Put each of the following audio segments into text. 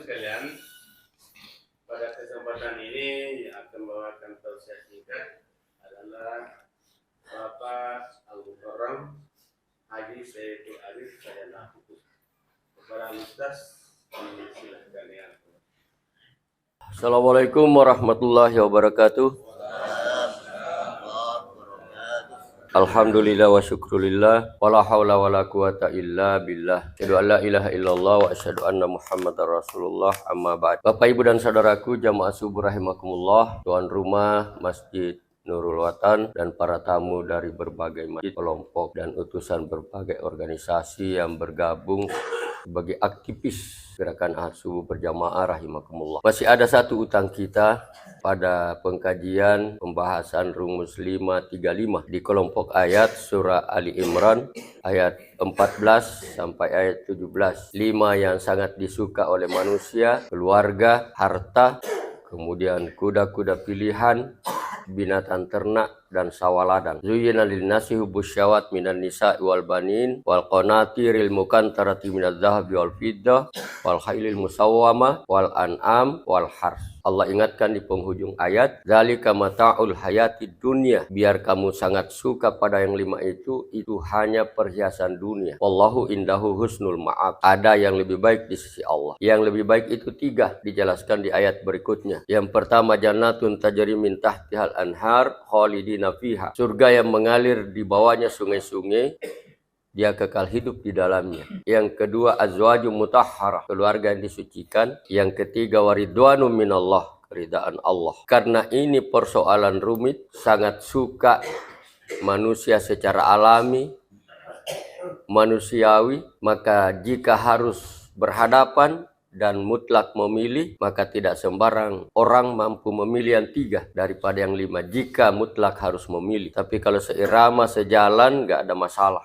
sekalian, pada kesempatan ini yang akan membawakan tausiah singkat adalah Bapak Al-Mukarram Haji Sayyidul Arif Sadana. Kepada Ustaz, silakan ya. Assalamualaikum warahmatullahi wabarakatuh. Alhamdulillah wa syukrulillah wala haula wala quwata illa billah. Asyhadu an la ilaha illallah wa asyhadu anna Muhammadar Rasulullah, amma ba'd. Bapak Ibu dan saudaraku jamaah subuh rahimakumullah, tuan rumah Masjid Nurul Watan dan para tamu dari berbagai masjid, kelompok dan utusan berbagai organisasi yang bergabung sebagai aktivis gerakan Ahad Subuh Berjamaah rahimakumullah. Masih ada satu utang kita pada pengkajian pembahasan rumus 535 di kelompok ayat surah Ali Imran ayat 14 sampai ayat 17. 5 yang sangat disuka oleh manusia: keluarga, harta, kemudian kuda-kuda pilihan, binatang ternak, dan sawaladan. Zuyyina lin-nasi hubbus syahawat minan nisa'i wal banin wal qanatiril muqantarati minadz zahabi wal fiddah wal khailil musawwamah wal an'am wal hars. Allah ingatkan di penghujung ayat, zalika mata'ul hayatid dunya. Biar kamu sangat suka pada yang 5 itu hanya perhiasan dunia. Wallahu indahu husnul ma'ab. Ada yang lebih baik di sisi Allah. Yang lebih baik itu 3 dijelaskan di ayat berikutnya. Yang pertama, jannatun tajri min tahtihal anhar khalidina fiha. Surga yang mengalir di bawahnya sungai-sungai, dia kekal hidup di dalamnya. Yang kedua, azwaju mutahharah, keluarga yang disucikan. Yang ketiga, waridwanu minallah, keridaan Allah. Karena ini persoalan rumit, sangat suka manusia secara alami, manusiawi, maka jika harus berhadapan dan mutlak memilih, maka tidak sembarang orang mampu memilih yang 3 daripada yang 5 jika mutlak harus memilih. Tapi kalau seirama, sejalan, nggak ada masalah.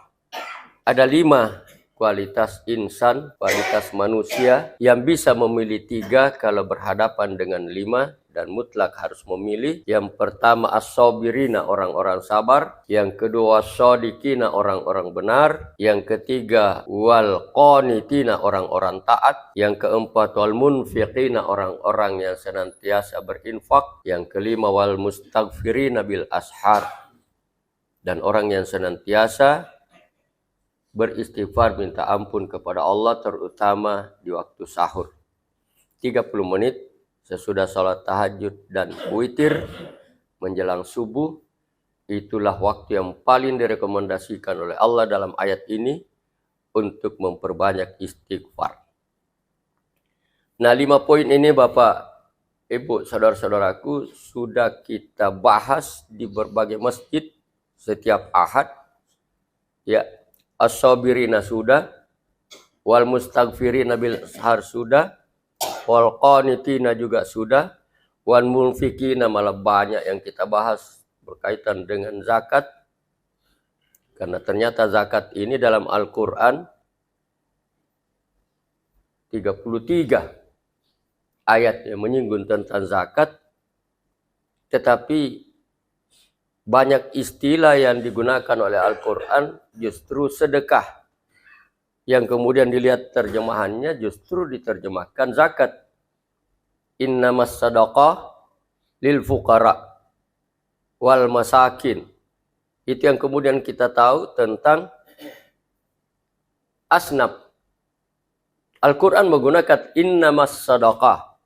Ada 5 kualitas insan, kualitas manusia yang bisa memilih 3 kalau berhadapan dengan 5 dan mutlak harus memilih. Yang pertama, as-sabirina, orang-orang sabar. Yang kedua, as-shadiqina, orang-orang benar. Yang ketiga, wal qanitina, orang-orang taat. Yang keempat, wal munfiqina, orang-orang yang senantiasa berinfak. Yang kelima, wal mustaghfirina bil ashar, dan orang yang senantiasa beristighfar, minta ampun kepada Allah, terutama di waktu sahur. 30 menit sesudah sholat tahajud dan witir menjelang subuh, itulah waktu yang paling direkomendasikan oleh Allah dalam ayat ini untuk memperbanyak istighfar. Nah, 5 poin ini Bapak, Ibu, saudara-saudaraku sudah kita bahas di berbagai masjid setiap Ahad. Ya, as-sabirina sudah, wal mustaghfirina bil ashar sudah, wal qanitina juga sudah, wal munfikina malah banyak yang kita bahas berkaitan dengan zakat. Karena ternyata zakat ini dalam Al-Quran 33 ayat yang menyinggung tentang zakat, tetapi banyak istilah yang digunakan oleh Al-Quran justru sedekah, yang kemudian dilihat terjemahannya justru diterjemahkan zakat. Innamas sadaqah lil fuqara wal masakin. Itu yang kemudian kita tahu tentang asnaf. Al-Quran menggunakan innamas sadaqah,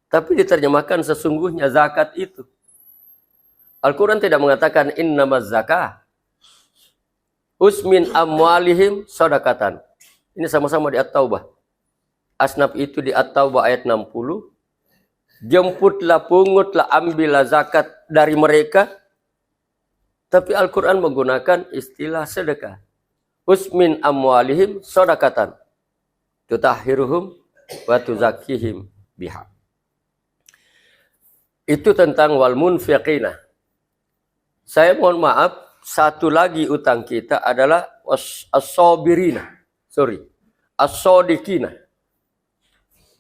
tapi diterjemahkan sesungguhnya zakat itu. Al-Quran tidak mengatakan innamaz zakah. Usmin amwalihim sadaqatan. Ini sama-sama di At-Taubah. Asnaf itu di At-Taubah ayat 60. Jemputlah, pungutlah, ambillah zakat dari mereka. Tapi Al-Quran menggunakan istilah sedekah. Usmin amwalihim sadaqatan. Tutahhiruhum wa tuzakkihim biha. Itu tentang wal munfiqina. Saya mohon maaf, satu lagi utang kita adalah as-sabirina. As-shadiqina.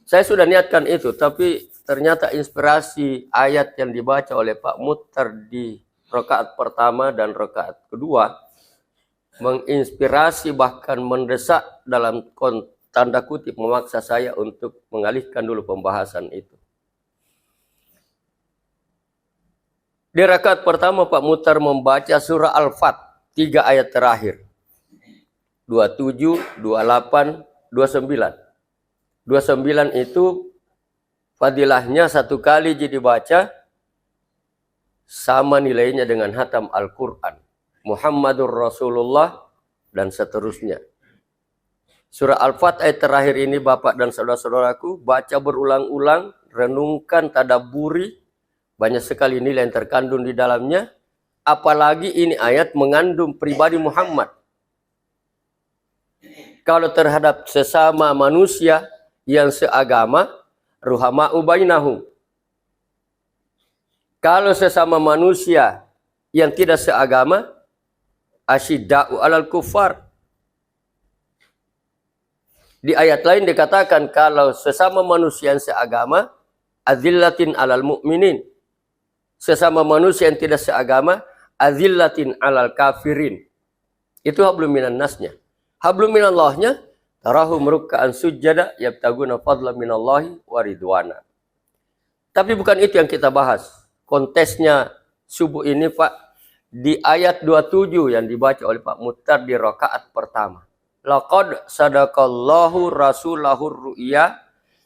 Saya sudah niatkan itu, tapi ternyata inspirasi ayat yang dibaca oleh Pak Muhtar di rakaat pertama dan rakaat kedua menginspirasi bahkan mendesak dalam tanda kutip memaksa saya untuk mengalihkan dulu pembahasan itu. Di rakaat pertama Pak Mutar membaca surah Al-Fat, 3 ayat terakhir. 27, 28, 29. 29 itu fadilahnya 1 kali jadi baca sama nilainya dengan hatam Al-Quran. Muhammadur Rasulullah dan seterusnya. Surah Al-Fat ayat terakhir ini Bapak dan saudara-saudaraku baca berulang-ulang, renungkan, tadaburi. Banyak sekali nilai yang terkandung di dalamnya. Apalagi ini ayat mengandung pribadi Muhammad. Kalau terhadap sesama manusia yang seagama, ruhama'u bainahum. Kalau sesama manusia yang tidak seagama, asyidda'u alal kufar. Di ayat lain dikatakan kalau sesama manusia yang seagama, azillatin alal mu'minin. Sesama manusia yang tidak seagama, azillatin alal kafirin. Itu hablum minan nasnya. Hablum minallahnya, tarahum ruk'an sujjada yabtaguna fadla minallahi wa ridwana. Tapi bukan itu yang kita bahas. Kontesnya subuh ini Pak, di ayat 27 yang dibaca oleh Pak Mutar di rakaat pertama. Laqad sadaqallahu rasulahur ru'ya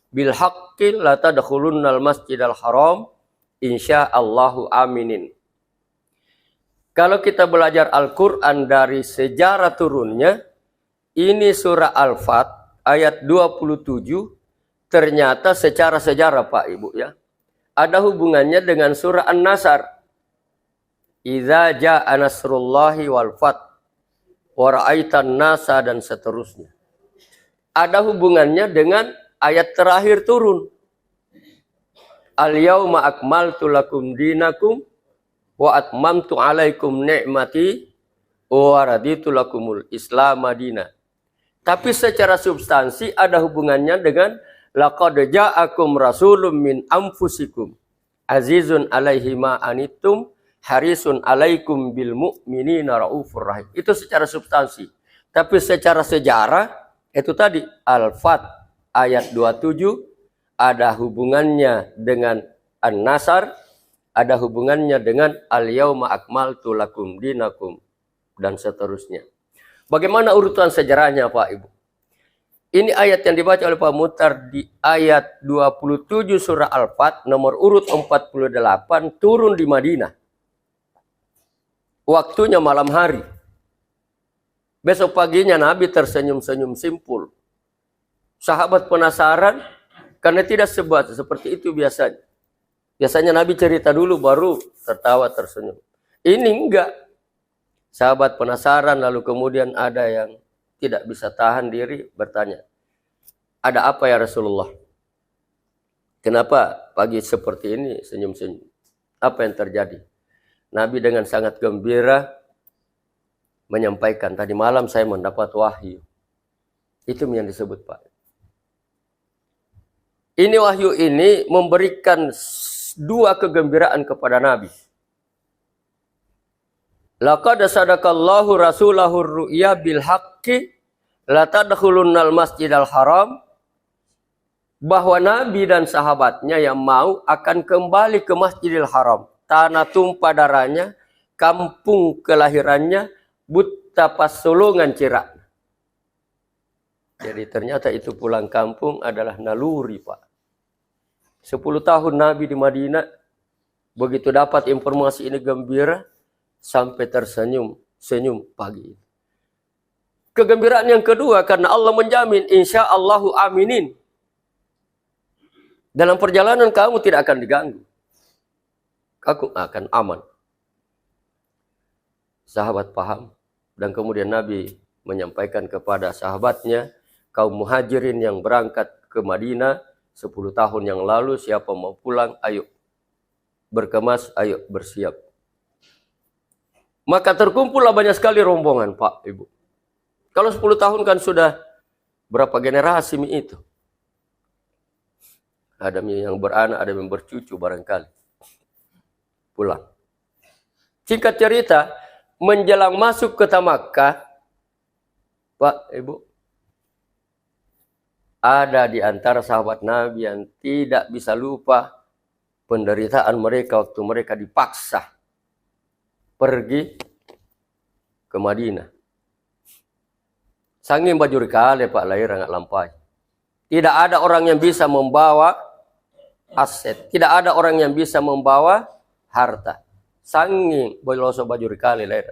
bil haqqi la tadkhulunnal masjidal haram insyaallahu aminin. Kalau kita belajar Al-Quran dari sejarah turunnya, ini surah Al-Fat ayat 27 ternyata secara sejarah Pak Ibu ya. Ada hubungannya dengan surah An-Nasr. Idza jaa nasrullahi wal fath wa ra'aitan nasa dan seterusnya. Ada hubungannya dengan ayat terakhir turun. Al-yauma akmaltu lakum dinakum wa atmamtu alaikum ni'mati wa raditu lakumul Islam madina. Tapi secara substansi ada hubungannya dengan laqad ja'akum rasulun min anfusikum azizun alaihi ma anittum harisun alaikum bil mu'minina raufur rahim. Itu secara substansi. Tapi secara sejarah itu tadi Al-Fat ayat 27 ada hubungannya dengan An-Nasr, ada hubungannya dengan Al-Yauma akmaltu lakum dinakum dan seterusnya. Bagaimana urutan sejarahnya Pak Ibu? Ini ayat yang dibaca oleh Pak Mutar di ayat 27 surah Al-Fat nomor urut 48 turun di Madinah. Waktunya malam hari. Besok paginya Nabi tersenyum-senyum simpul. Sahabat penasaran karena tidak seperti itu biasanya. Biasanya Nabi cerita dulu baru tertawa tersenyum. Ini enggak. Sahabat penasaran lalu kemudian ada yang tidak bisa tahan diri bertanya. Ada apa ya Rasulullah? Kenapa pagi seperti ini senyum-senyum? Apa yang terjadi? Nabi dengan sangat gembira menyampaikan, tadi malam saya mendapat wahyu. Itu yang disebut Pak. Ini wahyu ini memberikan 2 kegembiraan kepada Nabi. Laqad sadaqallahu rasulahur ru'ya bil haqqi la tadkhulunnal masjidal haram. Bahwa Nabi dan sahabatnya yang mau akan kembali ke Masjidil Haram. Tanah tumpah darahnya, kampung kelahirannya, Buta Pasolongan Cirak. Jadi ternyata itu pulang kampung adalah naluri Pak. 10 tahun Nabi di Madinah, begitu dapat informasi ini gembira, sampai tersenyum pagi. Kegembiraan yang kedua karena Allah menjamin insyaallahu aminin. Dalam perjalanan kamu tidak akan diganggu. Kamu akan aman. Sahabat paham. Dan kemudian Nabi menyampaikan kepada sahabatnya, kaum muhajirin yang berangkat ke Madinah 10 tahun yang lalu, siapa mau pulang, ayo berkemas, ayo bersiap. Maka terkumpullah banyak sekali rombongan Pak Ibu. Kalau 10 tahun kan sudah berapa generasi itu? Ada yang beranak, ada yang bercucu barangkali. Pulang. Singkat cerita, menjelang masuk ke Makkah, Pak, Ibu, ada di antara sahabat Nabi yang tidak bisa lupa penderitaan mereka waktu mereka dipaksa pergi ke Madinah. Sanging bajur kali Pak lahir nggak lampai. Tidak ada orang yang bisa membawa aset. Tidak ada orang yang bisa membawa harta. Sanging boloso bajur kali lahir.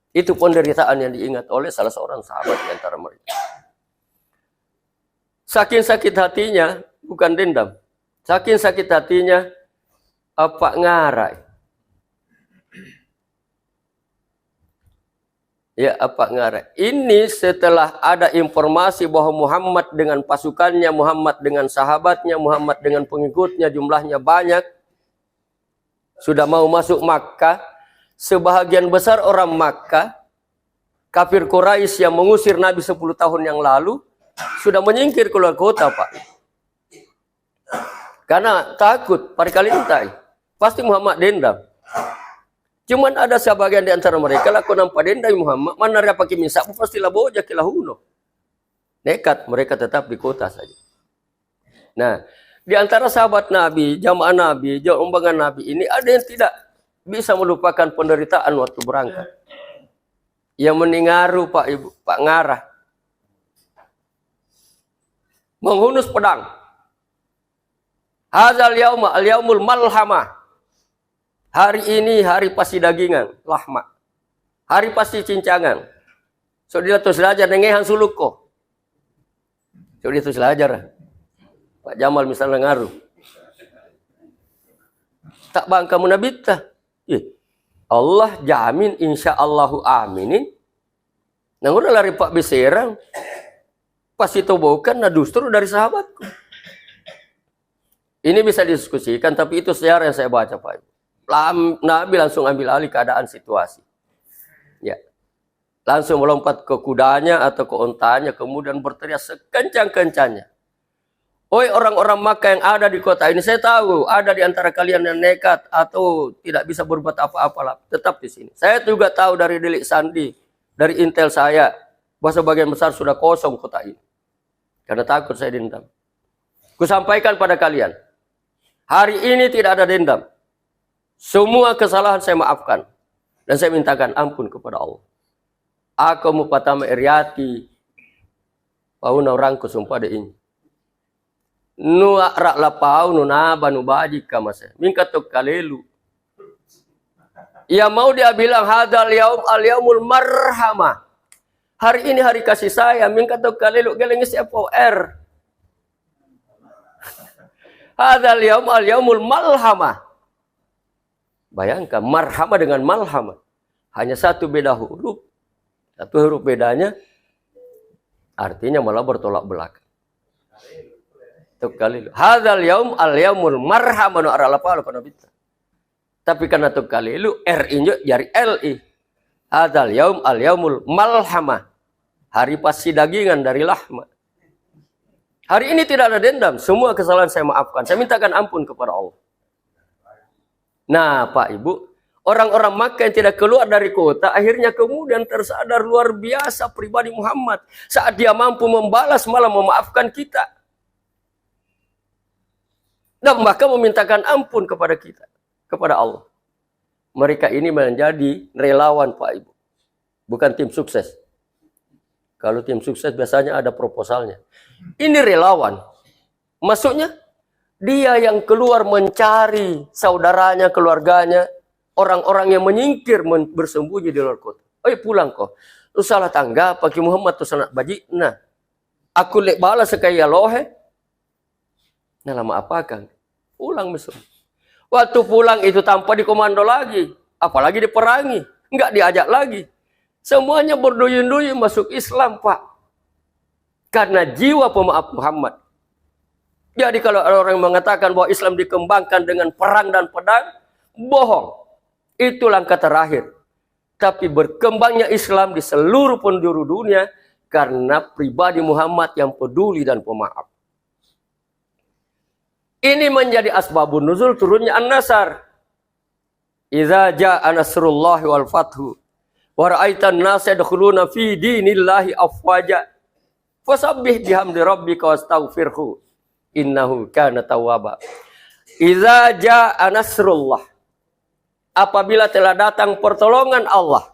Itu penderitaan yang diingat oleh salah seorang sahabat di antara mereka. Saking sakit hatinya, bukan dendam. Saking sakit hatinya, apa ngarai. Ya, apa ngarai. Ini setelah ada informasi bahwa Muhammad dengan pasukannya, Muhammad dengan sahabatnya, Muhammad dengan pengikutnya, jumlahnya banyak. Sudah mau masuk Makkah. Sebahagian besar orang Makkah, kafir Quraisy yang mengusir Nabi 10 tahun yang lalu, sudah menyingkir keluar kota, Pak. Karena takut, pada kali ini pasti Muhammad dendam. Cuman ada sebagian di antara mereka laku nampak dendam Muhammad, mana dia pakai misak, pastilah boja kilah huno. Nekat mereka tetap di kota saja. Nah, di antara sahabat Nabi, jamaah Nabi, rombongan Nabi ini ada yang tidak bisa melupakan penderitaan waktu berangkat. Yang meningaru Pak Ibu, Pak Ngarah. Menghunus pedang. Hadzal yauma al-yaumul malhamah. Hari ini hari pasti dagingan, lahma. Hari pasti cincangan. So dia terus belajar nengehan suluko. So dia terus belajar. Pak Jamal misalnya ngaruh. Tak bangka munabita. Allah jamin insya Allahu aminin. Nah udah lari Pak Beserang. Pas itu bukan, nah justru dari sahabatku. Ini bisa diskusikan, tapi itu sejarah yang saya baca Pak. Nabi langsung ambil alih keadaan situasi. Ya. Langsung melompat ke kudanya atau ke ontanya, kemudian berteriak sekencang-kencangnya. Oi orang-orang Makkah yang ada di kota ini, saya tahu ada di antara kalian yang nekat atau tidak bisa berbuat apa-apa, tetap di sini. Saya juga tahu dari Delik Sandi, dari intel saya, bahwa sebagian besar sudah kosong kota ini. Karena takut saya dendam. Kusampaikan pada kalian, hari ini tidak ada dendam. Semua kesalahan saya maafkan. Dan saya mintakan ampun kepada Allah. Aku mupatama eriati, pauna orangku sumpah de ini. Nu rak lapau nu naba nu baji kamase mingkatuk kalelu. Ya mau dia bilang hadal yaum al yaumul marhamah. Hari ini hari kasih sayang mingkatuk kalelu gelengis FOR. Hadal yaum al yaumul malhamah. Bayangkan marhamah dengan malhamah. Hanya satu beda huruf. Satu huruf bedanya artinya malah bertolak belakang. Tukali hadzal yaum al yaumul marhamanu aralapa kana bita. Tapi karena tukali lu ri nya jari li. Hadzal yaum al yaumul malhamah. Hari pasti dagingan dari lahma. Hari ini tidak ada dendam, semua kesalahan saya maafkan. Saya mintakan ampun kepada Allah. Nah, Pak Ibu, orang-orang Makkah yang tidak keluar dari kota akhirnya kemudian tersadar luar biasa pribadi Muhammad saat dia mampu membalas malah memaafkan kita. Dan bahkan memintakan ampun kepada kita, kepada Allah. Mereka ini menjadi relawan Pak Ibu. Bukan tim sukses. Kalau tim sukses biasanya ada proposalnya. Ini relawan. Maksudnya, dia yang keluar mencari saudaranya, keluarganya, orang-orang yang menyingkir, bersembunyi di luar kota. Oh pulang kok. Lu salah tangga, pakai Muhammad tu sanak baji. Nah, aku lek balas sekaya lohe. Nah lama apa kan? Pulang mesum. Waktu pulang itu tanpa dikomando lagi. Apalagi diperangi. Enggak diajak lagi. Semuanya berduyun-duyun masuk Islam Pak. Karena jiwa pemaaf Muhammad. Jadi kalau ada orang yang mengatakan bahwa Islam dikembangkan dengan perang dan pedang. Bohong. Itu langkah terakhir. Tapi berkembangnya Islam di seluruh penjuru dunia. Karena pribadi Muhammad yang peduli dan pemaaf. Ini menjadi asbabun nuzul turunnya An-Nasr. Idza jaa nasrullahi wal fathu wa ra'aitan nasa yadkhuluna fi dinillahi afwaja Fasabbih bihamdi rabbika wastaghfirhu innahu kana tawwaba. Idza jaa nasrullah. Apabila telah datang pertolongan Allah.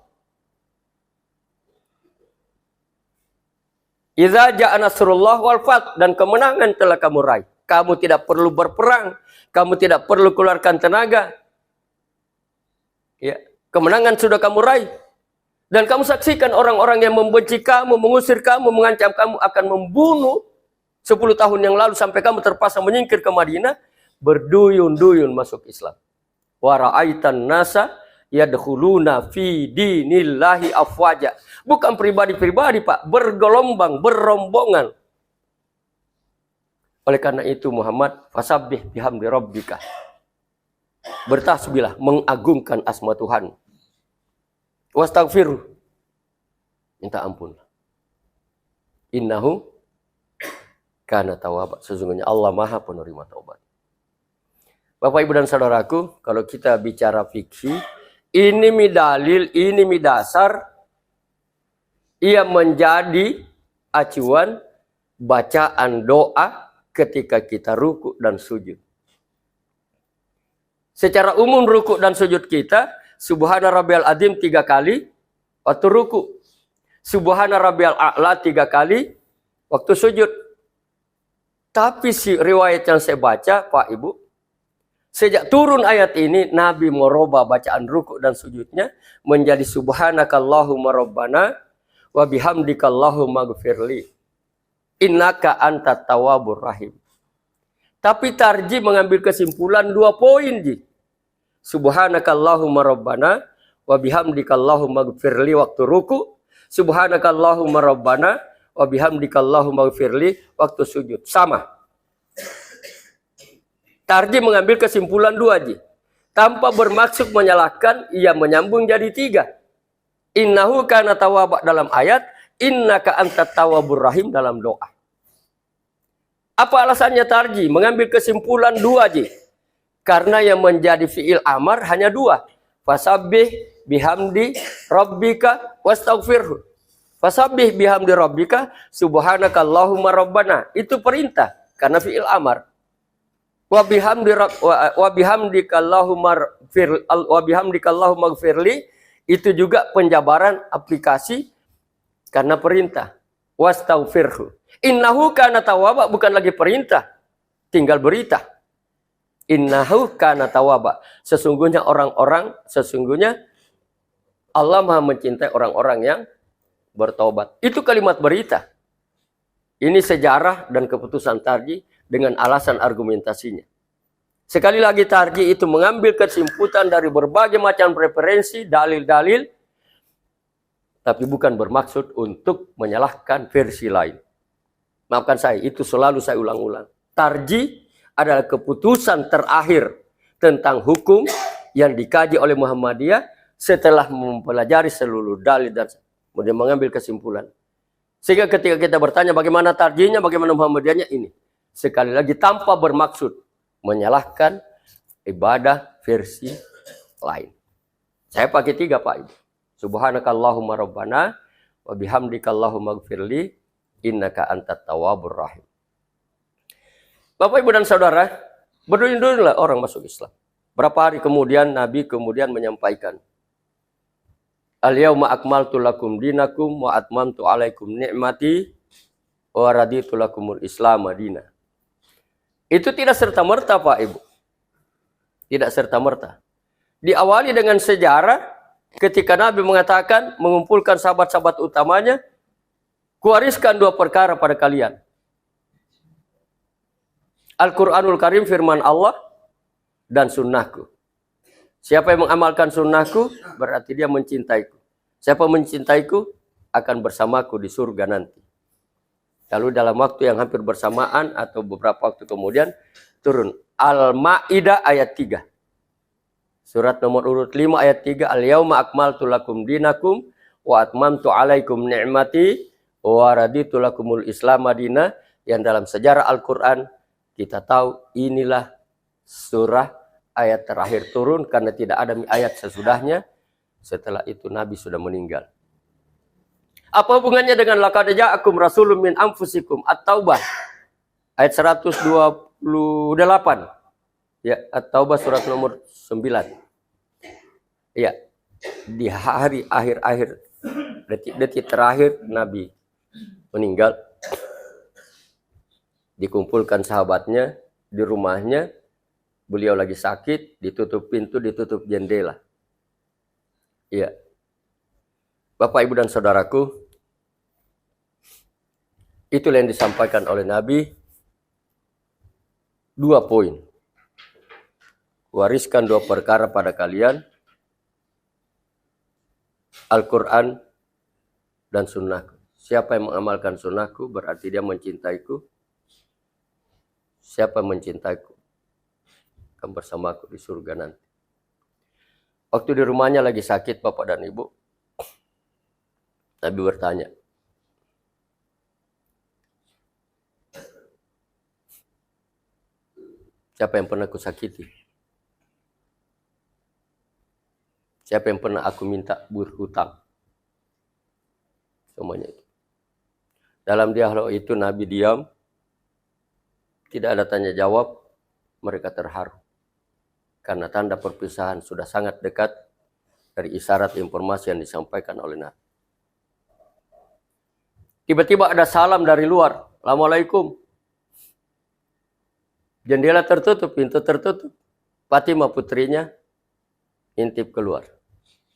Idza jaa nasrullah wal fath, dan kemenangan telah kamu raih. Kamu tidak perlu berperang, kamu tidak perlu keluarkan tenaga. Ya, kemenangan sudah kamu raih. Dan kamu saksikan orang-orang yang membenci kamu, mengusir kamu, mengancam kamu akan membunuh 10 tahun yang lalu sampai kamu terpaksa menyingkir ke Madinah, berduyun-duyun masuk Islam. Wa ra'aitan nasa yadkhuluna fi dinillahi afwaja. Bukan pribadi-pribadi, Pak, bergelombang, berombongan. Oleh karena itu Muhammad, fasabbih bihamdi rabbika. Bertasbihlah, mengagungkan asma Tuhan. Wastaghfirhu, minta ampun. Innahu kana tawwaba. Sesungguhnya Allah Maha penerima taubat. Bapak, Ibu, dan saudaraku, kalau kita bicara fikih, ini mi dalil, ini mi dasar, ia menjadi acuan bacaan doa ketika kita ruku dan sujud. Secara umum ruku dan sujud kita, Subhana rabbiyal azim 3 kali waktu ruku. Subhana rabbiyal a'la 3 kali waktu sujud. Tapi si riwayat yang saya baca, Pak Ibu, sejak turun ayat ini, Nabi merubah bacaan ruku dan sujudnya menjadi Subhanakallahumma rabbana wa bihamdikallahumma gfirli innaka antat tawwabur rahim. Tapi Tarji mengambil kesimpulan 2 poin, Ji. Subhanakallahumma rabbana wa bihamdikallahumma gfirli waktu ruku. Subhanakallahumma rabbana wa bihamdikallahumma gfirli waktu sujud. Sama. Tarji mengambil kesimpulan 2, Ji. Tanpa bermaksud menyalahkan, ia menyambung jadi 3. Innahu kana tawwaba dalam ayat, innaka antat tawwabur rahim dalam doa. Apa alasannya Tarji mengambil kesimpulan 2, Ji? Karena yang menjadi fi'il amar hanya 2. Fasabbih bihamdi rabbika wastaghfirhu. Fasabbih bihamdi rabbika subhanakallahumma rabbana. Itu perintah karena fi'il amar. Wa bihamdikallahumma gfirli, itu juga penjabaran aplikasi karena perintah. Wastaghfirhu. Innahu kana tawwaba, bukan lagi perintah, tinggal berita. Innahu kana tawwaba. Sesungguhnya Allah Maha mencintai orang-orang yang bertobat. Itu kalimat berita. Ini sejarah dan keputusan Tarji dengan alasan argumentasinya. Sekali lagi Tarji itu mengambil kesimpulan dari berbagai macam referensi, dalil-dalil, tapi bukan bermaksud untuk menyalahkan versi lain. Maafkan saya, itu selalu saya ulang-ulang. Tarji adalah keputusan terakhir tentang hukum yang dikaji oleh Muhammadiyah setelah mempelajari seluruh dalil dan kemudian mengambil kesimpulan. Sehingga ketika kita bertanya bagaimana tarjinya, bagaimana Muhammadiyahnya, ini sekali lagi tanpa bermaksud menyalahkan ibadah versi lain. Saya pakai 3, Pak Ibu. Subhanakallahumma rabbana wa bihamdikallahumma gfirli innaka antat tawwabur rahim. Bapak, Ibu, dan saudara, berduyun-duyunlah orang masuk Islam. Berapa hari kemudian Nabi menyampaikan, Al-yawma akmaltu lakum dinakum wa atmamtu alaikum ni'mati wa raditu lakumul Islam madina. Itu tidak serta-merta, Pak Ibu. Tidak serta-merta. Diawali dengan sejarah ketika Nabi mengatakan, mengumpulkan sahabat-sahabat utamanya, kuwariskan 2 perkara pada kalian. Al-Quranul Karim, firman Allah, dan sunnahku. Siapa yang mengamalkan sunnahku, berarti dia mencintaiku. Siapa mencintaiku, akan bersamaku di surga nanti. Lalu dalam waktu yang hampir bersamaan atau beberapa waktu kemudian, turun Al-Ma'idah ayat 3. Surat nomor urut 5 ayat 3. Al-yawma akmaltu lakum dinakum wa atmamtu alaikum ni'mati wa raditu lakumul Islam madina. Yang dalam sejarah Al-Quran, kita tahu inilah surah ayat terakhir turun karena tidak ada ayat sesudahnya. Setelah itu Nabi sudah meninggal. Apa hubungannya dengan laqad ja'akum rasulun min anfusikum? At-Taubah ayat 128. Ya, At-Taubah surat nomor 9. Ya, di hari akhir-akhir, detik-detik terakhir Nabi meninggal, dikumpulkan sahabatnya di rumahnya, beliau lagi sakit, ditutup pintu, ditutup jendela. Iya. Bapak, Ibu, dan saudaraku, itulah yang disampaikan oleh Nabi. 2 poin. Wariskan 2 perkara pada kalian. Al-Quran dan sunnahku. Siapa yang mengamalkan sunnahku berarti dia mencintaiku. Siapa yang mencintaiku akan bersamaku di surga nanti. Waktu di rumahnya lagi sakit Bapak dan Ibu, Nabi bertanya, siapa yang pernah kusakiti? Siapa yang pernah aku minta berhutang? Semuanya itu. Dalam dialog itu Nabi diam, tidak ada tanya jawab, mereka terharu. Karena tanda perpisahan sudah sangat dekat dari isyarat informasi yang disampaikan oleh Nabi. Tiba-tiba ada salam dari luar. Assalamualaikum. Jendela tertutup, pintu tertutup. Fatimah putrinya intip keluar.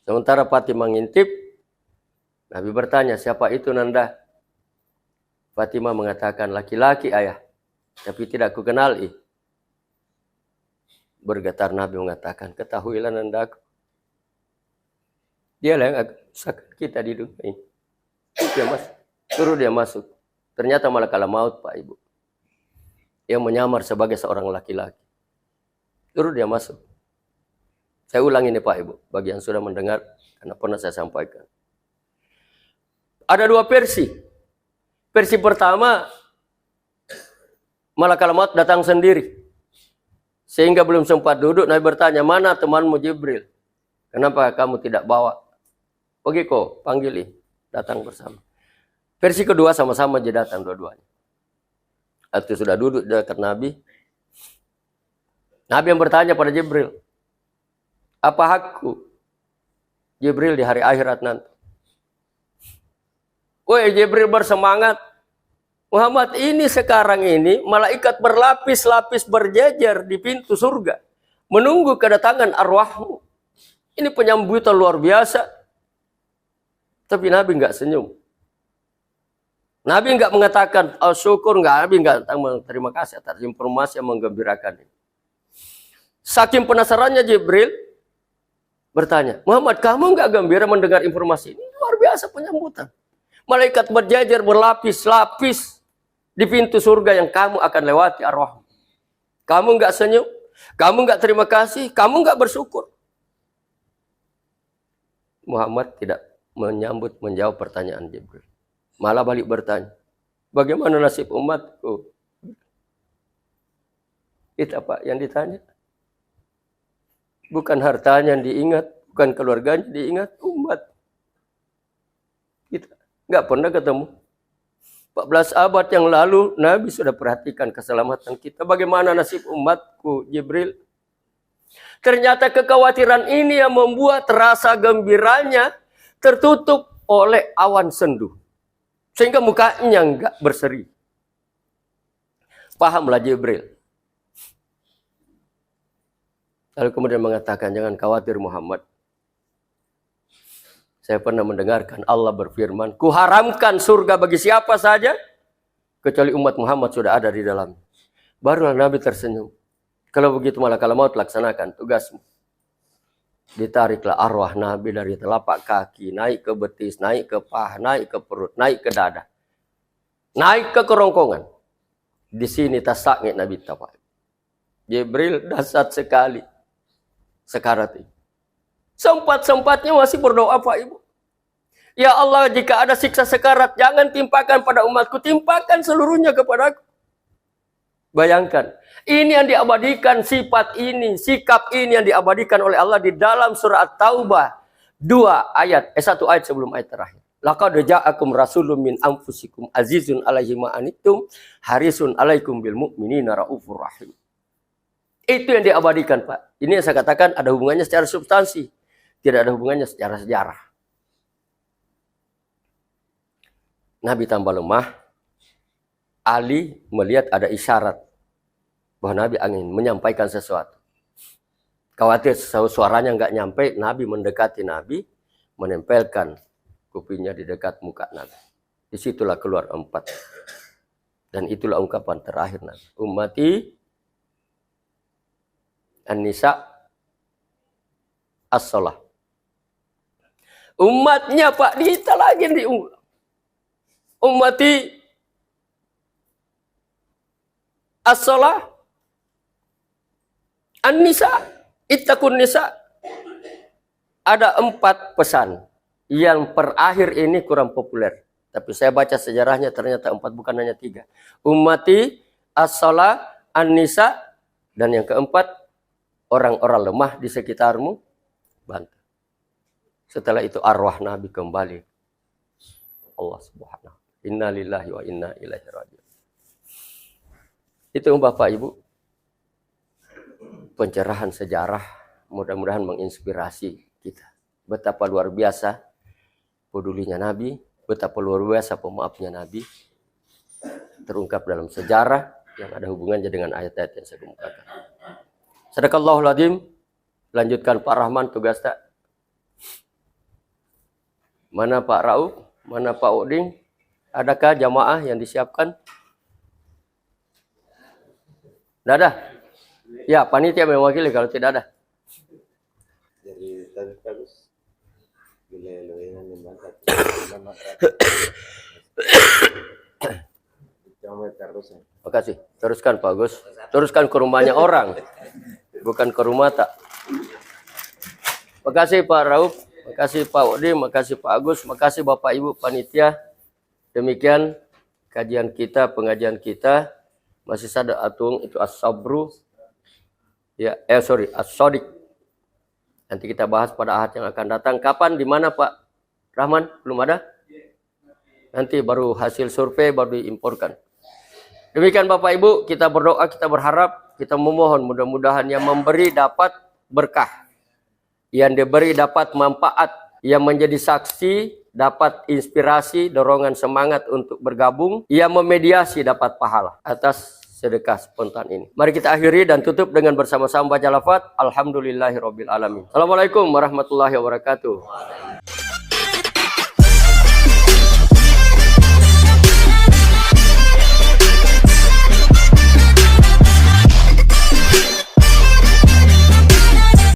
Sementara Fatimah ngintip, Nabi bertanya, siapa itu Nanda? Fatimah mengatakan, laki-laki ayah, tapi tidak ku kenali. Bergetar Nabi mengatakan, ketahuilah Nandaku. Dialah yang kita di dunia ini. Dia masuk. Suruh dia masuk. Ternyata malaikat maut, Pak Ibu. Yang menyamar sebagai seorang laki-laki. Suruh dia masuk. Saya ulang ini Pak Ibu, bagi yang sudah mendengar, karena pernah saya sampaikan. Ada 2 versi. Versi pertama, malaikat maut datang sendiri. Sehingga belum sempat duduk, Nabi bertanya, mana temanmu Jibril? Kenapa kamu tidak bawa? Pergi kok, panggil, datang bersama. Versi kedua sama-sama dia datang dua-duanya. Waktu sudah duduk dekat Nabi, Nabi yang bertanya pada Jibril, apa hakku Jibril di hari akhirat nanti? Woi Jibril bersemangat. Muhammad, ini sekarang ini malaikat berlapis-lapis berjejer di pintu surga. Menunggu kedatangan arwahmu. Ini penyambutan luar biasa. Tapi Nabi enggak senyum. Nabi enggak mengatakan, oh syukur, enggak. Nabi enggak terima kasih atas informasi yang menggembirakan ini. Saking penasarannya Jibril bertanya, Muhammad, kamu enggak gembira mendengar informasi ini? Luar biasa penyambutan. Malaikat berjejer berlapis-lapis di pintu surga yang kamu akan lewati arwahmu. Kamu enggak senyum, kamu enggak terima kasih, kamu enggak bersyukur. Muhammad tidak menjawab pertanyaan Jibril. Malah balik bertanya, bagaimana nasib umatku? Itu apa yang ditanya? Bukan hartanya yang diingat, bukan keluarganya diingat, umat. Kita nggak pernah ketemu. 14 abad yang lalu, Nabi sudah perhatikan keselamatan kita. Bagaimana nasib umatku, Jibril? Ternyata kekhawatiran ini yang membuat rasa gembiranya tertutup oleh awan sendu. Sehingga mukanya enggak berseri. Pahamlah Jibril. Lalu kemudian mengatakan, jangan khawatir Muhammad. Saya pernah mendengarkan Allah berfirman, kuharamkan surga bagi siapa saja, kecuali umat Muhammad sudah ada di dalam. Barulah Nabi tersenyum. Kalau begitu malaikat maut laksanakan tugasmu. Ditariklah arwah Nabi dari telapak kaki, naik ke betis, naik ke paha, naik ke perut, naik ke dada. Naik ke kerongkongan. Di sini tasaknya Nabi tapak. Jibril dahsyat sekali. Sekarat ini. Sempat-sempatnya masih berdoa Pak Ibu. Ya Allah, jika ada siksa sekarat, jangan timpakan pada umatku, timpakan seluruhnya kepadaku. Bayangkan, ini yang diabadikan, sifat ini, sikap ini yang diabadikan oleh Allah di dalam surah At-Taubah 1 ayat sebelum ayat terakhir. Laqad ja'akum rasulun min anfusikum azizun 'alaihi ma anittum harisun 'alaikum bil mu'minina raufur rahim. Itu yang diabadikan, Pak. Ini yang saya katakan ada hubungannya secara substansi, tidak ada hubungannya secara sejarah. Nabi tambah lemah. Ali melihat ada isyarat bahwa Nabi ingin menyampaikan sesuatu. Khawatir suaranya nggak nyampe, Nabi mendekati Nabi, menempelkan kupingnya di dekat muka Nabi. Disitulah keluar 4. Dan itulah ungkapan terakhir Nabi. Ummati An-Nisa As-Salah. Umatnya Pak Dita lagi diulang. Ummati As-Salah An-Nisa Ittaqun Nisa. Ada 4 pesan yang per akhir ini kurang populer. Tapi saya baca sejarahnya ternyata 4 bukan hanya 3. Ummati As-Salah An-Nisa. Dan yang keempat, orang-orang lemah di sekitarmu bantu. Setelah itu arwah Nabi kembali. Allah Subhanahu. Inna lillahi wa inna ilaihi raji'un. Itu Bapak Ibu. Pencerahan sejarah mudah-mudahan menginspirasi kita. Betapa luar biasa pedulinya Nabi, betapa luar biasa pemaafnya Nabi. Terungkap dalam sejarah yang ada hubungannya dengan ayat-ayat yang saya kemukakan. Sadaqallahul adzim. Lanjutkan Pak Rahman tugas tak. Mana Pak Rauf? Mana Pak Uding? Adakah jamaah yang disiapkan? Tidak ada? Ya, panitia mewakili kalau tidak ada. Jadi bagus. Makasih. Teruskan Pak Gus. Teruskan ke rumahnya orang. Bukan ke rumah tak. Makasih Pak Rauf. Makasih Pak Udin. Makasih Pak Agus. Makasih Bapak Ibu panitia. Demikian kajian kita, pengajian kita. Masih ada atung itu as-sabru. Ya, as-sodik. Nanti kita bahas pada ahad yang akan datang. Kapan, di mana Pak Rahman? Belum ada? Nanti baru hasil survei baru diimporkan. Demikian Bapak Ibu, kita berdoa, kita berharap, kita memohon mudah-mudahan yang memberi dapat berkah. Yang diberi dapat manfaat, yang menjadi saksi dapat inspirasi, dorongan semangat untuk bergabung, yang memediasi dapat pahala atas sedekah spontan ini. Mari kita akhiri dan tutup dengan bersama-sama baca lafaz Alhamdulillahirabbil alamin. Assalamualaikum warahmatullahi wabarakatuh.